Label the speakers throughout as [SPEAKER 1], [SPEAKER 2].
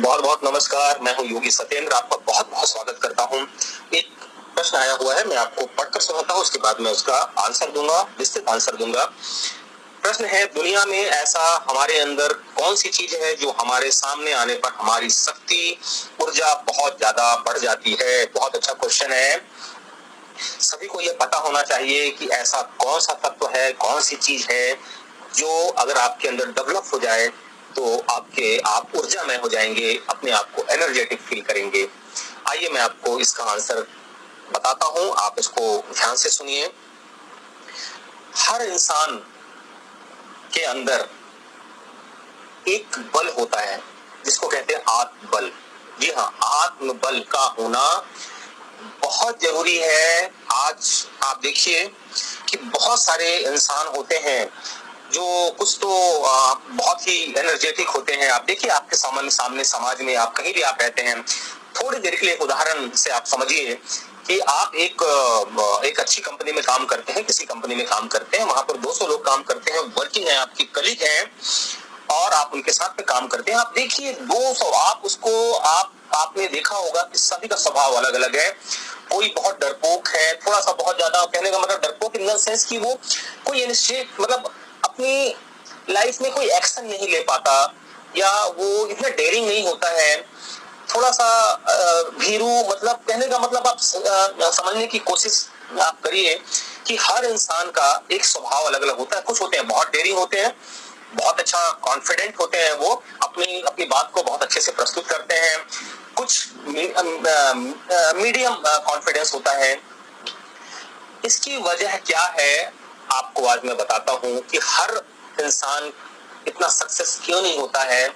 [SPEAKER 1] बहुत बहुत नमस्कार। मैं हूं योगी सत्येंद्र, आपका बहुत बहुत स्वागत करता हूं। एक प्रश्न आया हुआ है, मैं आपको पढ़कर सुनाता हूं, उसके बाद मैं उसका आंसर दूंगा, विस्तृत आंसर दूंगा। प्रश्न है, दुनिया में ऐसा हमारे अंदर कौन सी चीज है जो हमारे सामने आने पर हमारी शक्ति, ऊर्जा बहुत ज्यादा बढ़ जाती है। बहुत अच्छा क्वेश्चन है। सभी को यह पता होना चाहिए कि ऐसा कौन सा तत्व है, कौन सी चीज है जो अगर आपके अंदर डेवलप हो जाए तो आप ऊर्जामय हो जाएंगे, अपने आप को एनर्जेटिक फील करेंगे। आइए मैं आपको इसका आंसर बताता हूं, आप इसको ध्यान से सुनिए। हर इंसान के अंदर एक बल होता है जिसको कहते हैं आत्मबल। जी हाँ, आत्मबल का होना बहुत जरूरी है। आज आप देखिए कि बहुत सारे इंसान होते हैं जो कुछ तो बहुत ही एनर्जेटिक होते हैं। आप देखिए, आपके सामने समाज में आप कहीं भी आप रहते हैं, थोड़ी देर के लिए एक उदाहरण से आप समझिए कि आप एक अच्छी कंपनी में काम करते हैं, किसी कंपनी में काम करते हैं, वहां पर 200 लोग काम करते हैं, वर्किंग है, आपकी कलीग हैं और आप उनके साथ में काम करते हैं। आप देखिए 200, आपने देखा होगा कि सभी का स्वभाव अलग अलग है। कोई बहुत डरपोक है, थोड़ा सा बहुत ज्यादा, कहने का मतलब डरपोक इन द सेंस कि वो कोई इनिशिएट मतलब अपनी लाइफ में कोई एक्शन नहीं ले पाता, या वो इतना डेयरिंग नहीं होता है, थोड़ा सा भीरू, मतलब कहने का मतलब आप समझने की कोशिश आप करिए कि हर इंसान का एक स्वभाव अलग अलग होता है। कुछ होते हैं बहुत डेयरिंग होते हैं, बहुत अच्छा कॉन्फिडेंट होते हैं, वो अपनी अपनी बात को बहुत अच्छे से प्रस्तुत करते हैं। कुछ मीडियम कॉन्फिडेंस होता है। इसकी वजह क्या है आपको आज मैं बताता हूं कि हर इंसान इतना सक्सेस क्यों नहीं होता है।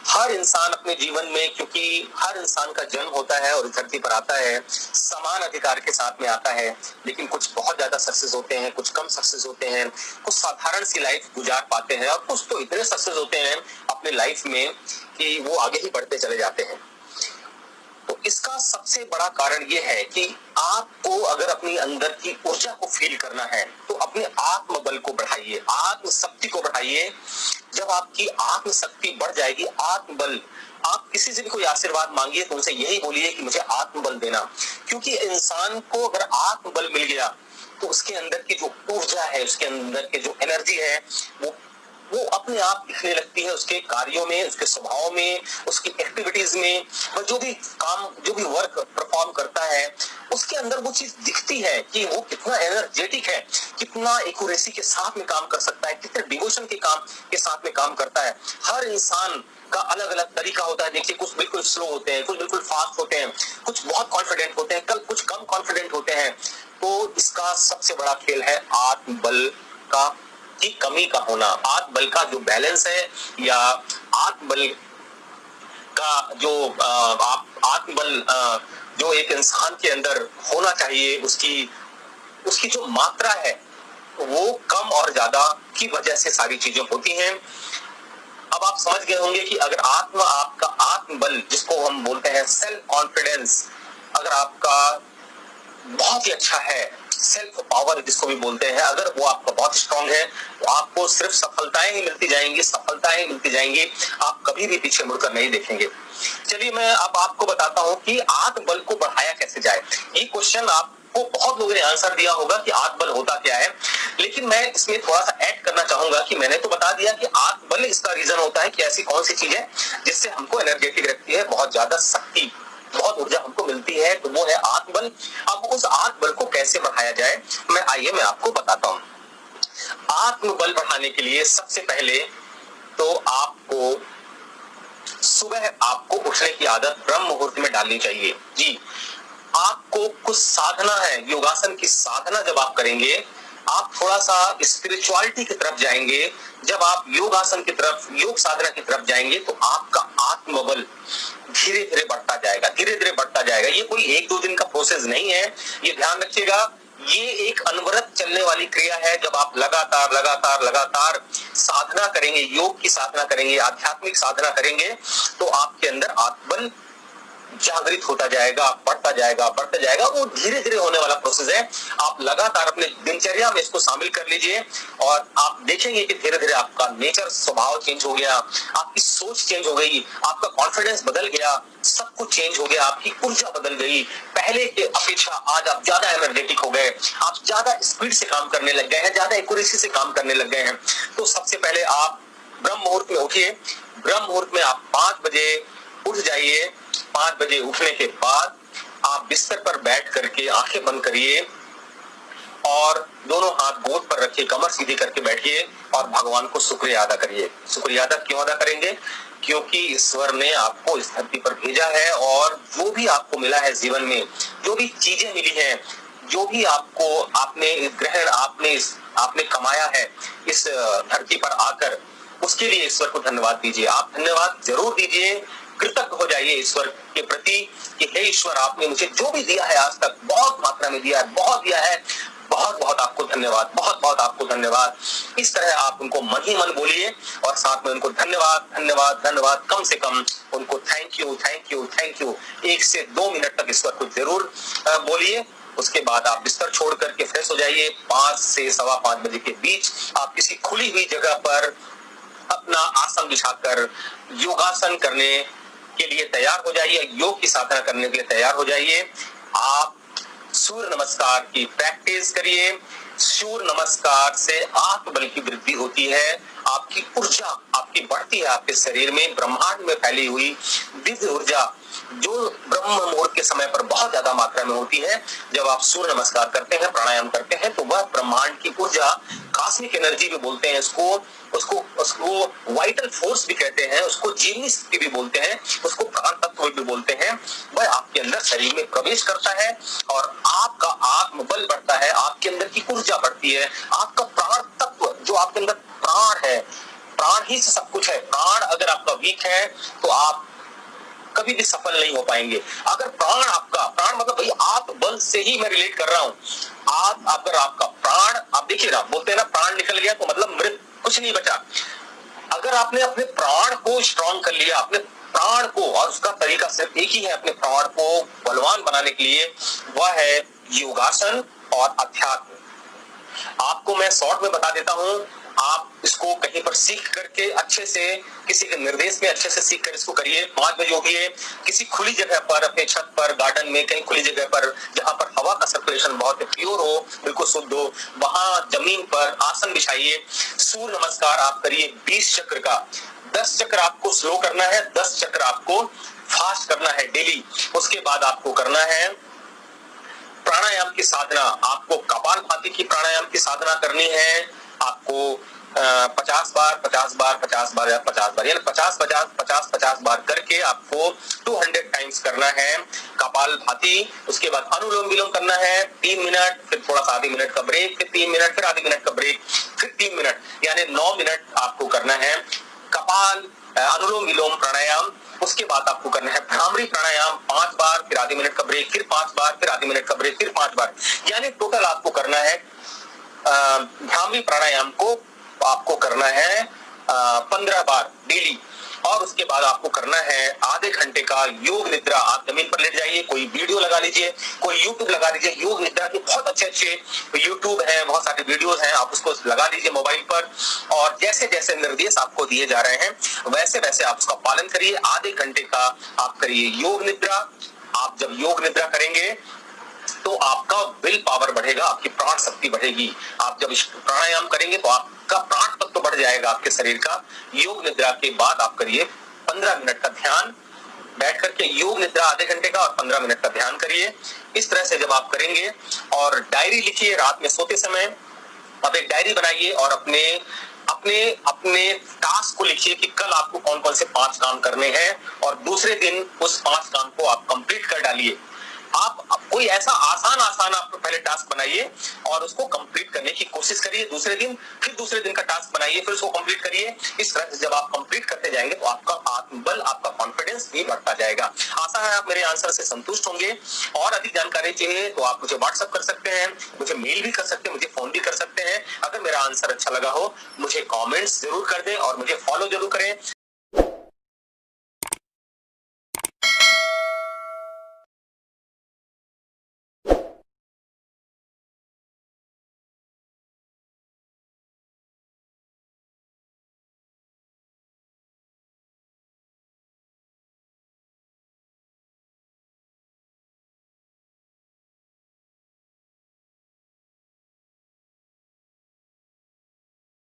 [SPEAKER 1] हर इंसान अपने जीवन में, क्योंकि हर इंसान का जन्म होता है और इस धरती पर आता है, समान अधिकार के साथ में आता है, लेकिन कुछ बहुत ज्यादा सक्सेस होते हैं, कुछ कम सक्सेस होते हैं, कुछ साधारण सी लाइफ गुजार पाते हैं और कुछ तो इतने सक्सेस होते हैं अपने लाइफ में कि वो आगे ही बढ़ते चले जाते हैं। तो इसका सबसे बड़ा कारण यह है कि आपको अगर अपनी अंदर की ऊर्जा को फील करना है तो अपने आत्मबल को बढ़ाइए, आत्मशक्ति को बढ़ाइए। जब आपकी आत्मशक्ति बढ़ जाएगी, आत्मबल, आप किसी से भी कोई आशीर्वाद मांगिए तो उनसे यही बोलिए कि मुझे आत्मबल देना। क्योंकि इंसान को अगर आत्मबल मिल गया तो उसके अंदर की जो ऊर्जा है, उसके अंदर की जो एनर्जी है, वो अपने आप दिखने लगती है उसके कार्यों में, उसके स्वभाव में, उसकी एक्टिविटीज में, और जो भी वर्क परफॉर्म करता है उसके अंदर वो चीज दिखती है कि वो कितना एनर्जेटिक है, कितना एक्यूरेसी के साथ में काम कर सकता है, कितने डिवोशन के साथ में काम करता है। हर इंसान का अलग अलग तरीका होता है। देखिए, कुछ बिल्कुल स्लो होते हैं, कुछ बिल्कुल फास्ट होते हैं, कुछ बहुत कॉन्फिडेंट होते हैं, कुछ कम कॉन्फिडेंट होते हैं। तो इसका सबसे बड़ा खेल है आत्मबल का की कमी का होना। आत्मबल का जो बैलेंस है, या आत्मबल का जो आत्मबल जो एक इंसान के अंदर होना चाहिए, उसकी जो मात्रा है वो कम और ज्यादा की वजह से सारी चीजें होती हैं। अब आप समझ गए होंगे कि अगर आपका आत्मबल, जिसको हम बोलते हैं सेल्फ कॉन्फिडेंस, अगर आपका बहुत ही अच्छा है, सेल्फ पावर जिसको भी बोलते हैं, अगर वो आपका बहुत स्ट्रांग है तो आपको सिर्फ सफलताएं ही मिलती जाएंगी, सफलताएं मिलती जाएंगी, आप कभी भी पीछे मुड़कर नहीं देखेंगे। चलिए मैं अब आपको बताता हूं कि आत्मबल को बढ़ाया कैसे जाए। ये क्वेश्चन आपको बहुत लोगों ने आंसर दिया होगा कि आत्मबल होता क्या है, लेकिन मैं इसमें थोड़ा सा ऐड करना चाहूंगा कि मैंने तो बता दिया कि आत्मबल इसका रीजन होता है कि ऐसी कौन सी चीज है जिससे हमको एनर्जेटिक रखती है, बहुत ज्यादा शक्ति, बहुत ऊर्जा हमको मिलती है, तो वो है आत्मबल। अब उस आत्मबल को कैसे बढ़ाया जाए, मैं आपको बताता हूं। आत्मबल बढ़ाने के लिए सबसे पहले तो आपको सुबह उठने की आदत ब्रह्म मुहूर्त में डालनी चाहिए। जी, आपको कुछ साधना है, योगासन की साधना जब आप करेंगे, आप थोड़ा सा स्पिरिचुअलिटी की तरफ जाएंगे। जब आप योगासन की तरफ, योग साधना की तरफ जाएंगे तो आपका आत्मबल धीरे धीरे बढ़ता जाएगा, धीरे धीरे बढ़ता जाएगा। ये कोई 1-2 दिन का प्रोसेस नहीं है, ये ध्यान रखिएगा। ये एक अनवरत चलने वाली क्रिया है। जब आप लगातार लगातार लगातार साधना करेंगे, योग की साधना करेंगे, आध्यात्मिक साधना करेंगे, तो आपके अंदर आत्मबल जागृत होता जाएगा, बढ़ता जाएगा, बढ़ता जाएगा। वो धीरे धीरे होने वाला प्रोसेस है। आप लगातार अपने दिनचर्या में इसको शामिल कर लीजिए और आप देखेंगे कि धीरे धीरे आपका नेचर, स्वभाव चेंज हो गया, आपकी सोच चेंज हो गई, आपका कॉन्फिडेंस बदल गया, सब कुछ चेंज हो गया, आपकी ऊर्जा बदल गई। पहले के अपेक्षा आज आप ज्यादा एनर्जेटिक हो गए, आप ज्यादा स्पीड से काम करने लग गए हैं, ज्यादा एक्यूरेसी से काम करने लग गए हैं। तो सबसे पहले आप ब्रह्म मुहूर्त में उठिए। ब्रह्म मुहूर्त में आप 5 बजे उठ जाइए। 5 बजे उठने के बाद आप बिस्तर पर बैठ करके आंखें बंद करिए और दोनों हाथ गोद पर रखिए, कमर सीधी करके बैठिए और भगवान को शुक्रिया अदा करिए। शुक्रिया अदा क्यों अदा करेंगे? क्योंकि ईश्वर ने आपको इस धरती पर भेजा है और जो भी आपको मिला है जीवन में, जो भी चीजें मिली हैं, जो भी आपको आपने ग्रहण आपने कमाया है इस धरती पर आकर, उसके लिए ईश्वर को धन्यवाद दीजिए। आप धन्यवाद जरूर दीजिए, कृतज्ञ हो जाइए ईश्वर के प्रति कि हे ईश्वर, आपने मुझे जो भी दिया है आज तक, बहुत मात्रा में दिया है, बहुत दिया है, बहुत बहुत आपको धन्यवाद, बहुत बहुत आपको धन्यवाद। इस तरह आप उनको मन ही मन बोलिए और साथ में उनको धन्यवाद धन्यवाद धन्यवाद, कम से कम उनको thank you thank you thank you 1 से 2 मिनट तक ईश्वर को जरूर बोलिए। उसके बाद आप बिस्तर छोड़ करके फ्रेश हो जाइए। 5 से सवा 5 बजे के बीच आप किसी खुली हुई जगह पर अपना आसन बिछाकर योगासन करने के लिए तैयार हो जाइए, योग की साधना करने के लिए तैयार हो जाइए। आप सूर्य नमस्कार की प्रैक्टिस करिए। सूर्य नमस्कार से आत्मबल की वृद्धि होती है, आपकी ऊर्जा आपकी बढ़ती है, आपके शरीर में ब्रह्मांड में फैली हुई दिव्य ऊर्जा जो ब्रह्म मुहूर्त के समय पर बहुत ज्यादा मात्रा में होती है। जब आप सूर्य नमस्कार करते हैं, प्राणायाम करते हैं, तो वह ब्रह्मांड की ऊर्जा, कॉस्मिक एनर्जी भी बोलते हैं उसको वाइटल फोर्स भी कहते हैं, उसको जीवनी शक्ति भी बोलते हैं, उसको प्राण तत्व भी बोलते हैं। वह आपके अंदर शरीर में प्रवेश करता है और आपका आत्मबल बढ़ता है, आपके अंदर की ऊर्जा बढ़ती है, आपका प्राण तत्व, जो आपके अंदर प्राण है, प्राण ही से सब कुछ है। प्राण अगर आपका वीक है तो आप कभी भी सफल नहीं हो पाएंगे। अगर प्राण मतलब भाई आप बल से ही मैं रिलेट कर रहा हूं। अगर आपका प्राण, आप देखिए ना, बोलते हैं ना प्राण निकल गया तो मतलब मृत, कुछ नहीं बचा। अगर आपने अपने प्राण को स्ट्रॉन्ग कर लिया, अपने प्राण को, और उसका तरीका सिर्फ एक ही है अपने प्राण को बलवान बनाने के लिए, वह है योगासन और अध्यात्म। आपको मैं शॉर्ट में बता देता हूं, आप इसको कहीं पर सीख करके अच्छे से, किसी के निर्देश में अच्छे से सीख कर इसको करिए। 5 बजे उठिए, किसी खुली जगह पर, अपने छत पर, गार्डन में, कहीं खुली जगह पर जहां पर हवा का सर्कुलेशन बहुत प्योर हो, बिल्कुल शुद्ध हो, वहां जमीन पर आसन बिछाइए। सूर्य नमस्कार आप करिए 20 चक्र का। 10 चक्र आपको स्लो करना है, 10 चक्र आपको फास्ट करना है डेली। उसके बाद आपको करना है प्राणायाम की साधना। आपको कपालभाति की प्राणायाम की साधना करनी है। आपको 50 बार 50 बार 50 बार या 50 बार यानी 50 बार करके आपको 200 टाइम्स करना है कपालभाति। उसके बाद अनुलोम विलोम करना है 3 मिनट, फिर थोड़ा सा आधे मिनट का ब्रेक, फिर 3 मिनट, फिर आधे मिनट का ब्रेक, फिर 3 मिनट, यानी 9 मिनट आपको करना है कपाल अनुलोम विलोम प्राणायाम। उसके बाद आपको करना है भ्रामरी प्राणायाम 5 बार, फिर आधे मिनट का ब्रेक, फिर 5 बार, फिर आधे मिनट का ब्रेक, फिर 5 बार, यानी टोटल आपको करना है भ्रामरी प्राणायाम को आपको करना है 15 बार डेली। और उसके बाद आपको करना है आधे घंटे का योग निद्रा। आप जमीन पर लेट जाइए, कोई वीडियो लगा लीजिए, कोई यूट्यूब लगा लीजिए, योग निद्रा के बहुत अच्छे यूट्यूब है, बहुत सारे वीडियोस हैं, आप उसको लगा लीजिए मोबाइल पर। और जैसे जैसे निर्देश आपको दिए जा रहे हैं वैसे वैसे आप उसका पालन करिए। आधे घंटे का आप करिए योग निद्रा। आप जब योग निद्रा करेंगे तो आपका विल पावर बढ़ेगा, आपकी प्राण शक्ति बढ़ेगी। आप जब प्राणायाम करेंगे तो आपका प्राण तत्व बढ़ जाएगा आपके शरीर का। योग निद्रा के बाद आप करिए 15 मिनट का ध्यान, बैठ करके योग निद्रा आधे घंटे का और 15 मिनट का ध्यान करिए। इस तरह से जब आप करेंगे, और डायरी लिखिए रात में सोते समय, आप एक डायरी बनाइए और अपने अपने अपने टास्क को लिखिए कि कल आपको कौन कौन से 5 काम करने हैं, और दूसरे दिन उस 5 काम को आप कंप्लीट कर डालिए। आप कोई ऐसा आसान आप पहले टास्क बनाइए और उसको कंप्लीट करने की कोशिश करिए। दूसरे दिन फिर दूसरे दिन का टास्क बनाइए, फिर उसको कंप्लीट करिए। इस तरह से जब आप कंप्लीट करते जाएंगे तो आपका आत्मबल, आपका कॉन्फिडेंस भी बढ़ता जाएगा। आशा है आप मेरे आंसर से संतुष्ट होंगे। और अधिक जानकारी चाहिए तो आप मुझे व्हाट्सएप कर सकते हैं, मुझे मेल भी कर सकते हैं, मुझे फोन भी कर सकते हैं। अगर मेरा आंसर अच्छा लगा हो मुझे कॉमेंट्स जरूर कर दें और मुझे फॉलो जरूर करें।